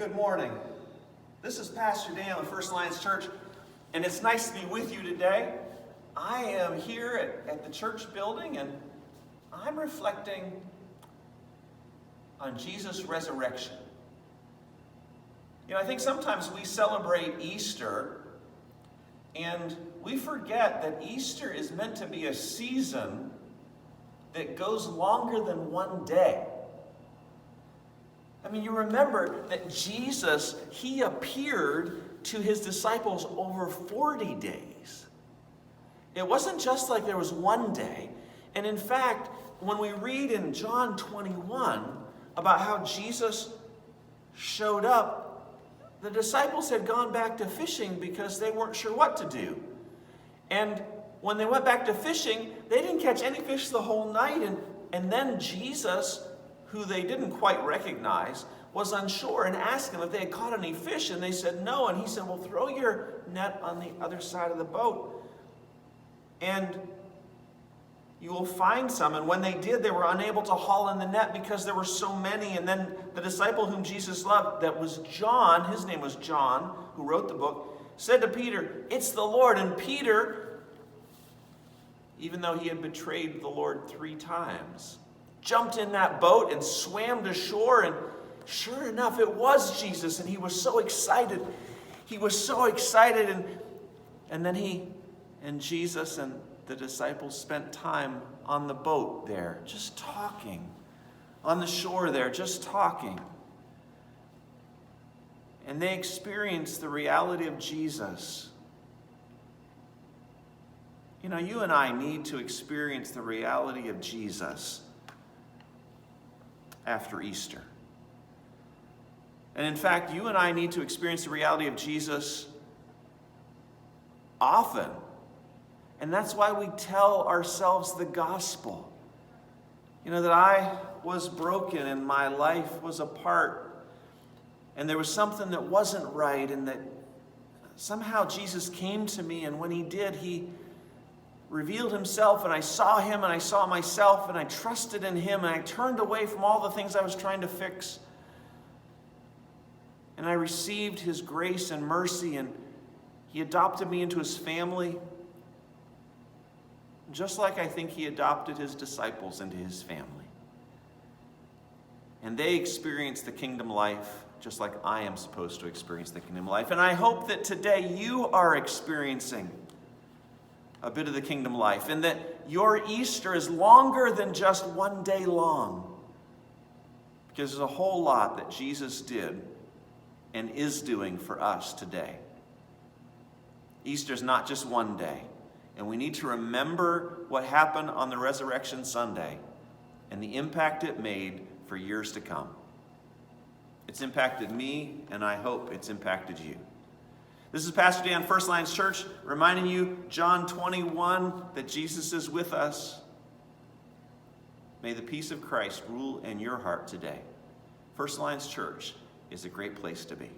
Good morning. This is Pastor Dan of First Alliance Church, and it's nice to be with you today. I am here at the church building, and I'm reflecting on Jesus' resurrection. You know, I think sometimes we celebrate Easter, and we forget that Easter is meant to be a season that goes longer than one day. I mean, you remember that Jesus, he appeared to his disciples over 40 days. It wasn't just like there was one day. And in fact, when we read in John 21 about how Jesus showed up, the disciples had gone back to fishing because they weren't sure what to do. And when they went back to fishing, they didn't catch any fish the whole night. And then Jesus, who they didn't quite recognize, was on shore and asked them if they had caught any fish, and they said no. And he said, well, throw your net on the other side of the boat, and you will find some. And when they did, they were unable to haul in the net because there were so many. And then the disciple whom Jesus loved, that was John, his name was John, who wrote the book, said to Peter, it's the Lord. And Peter, even though he had betrayed the Lord 3 times, jumped in that boat and swam to shore, and sure enough, it was Jesus, and he was so excited. He was so excited, and then he and Jesus and the disciples spent time on the boat there, just talking, on the shore there, just talking. And they experienced the reality of Jesus. You know, you and I need to experience the reality of Jesus after Easter. And in fact, you and I need to experience the reality of Jesus often. And that's why we tell ourselves the gospel. You know, that I was broken and my life was apart, and there was something that wasn't right, and that somehow Jesus came to me, and when he did, he revealed himself, and I saw him, and I saw myself, and I trusted in him, and I turned away from all the things I was trying to fix. And I received his grace and mercy, and he adopted me into his family, just like I think he adopted his disciples into his family. And they experienced the kingdom life just like I am supposed to experience the kingdom life. And I hope that today you are experiencing a bit of the kingdom life, and that your Easter is longer than just one day long, because there's a whole lot that Jesus did and is doing for us today. Easter's not just one day, and we need to remember what happened on the Resurrection Sunday and the impact it made for years to come. It's impacted me, and I hope it's impacted you. This is Pastor Dan, First Alliance Church, reminding you, John 21, that Jesus is with us. May the peace of Christ rule in your heart today. First Alliance Church is a great place to be.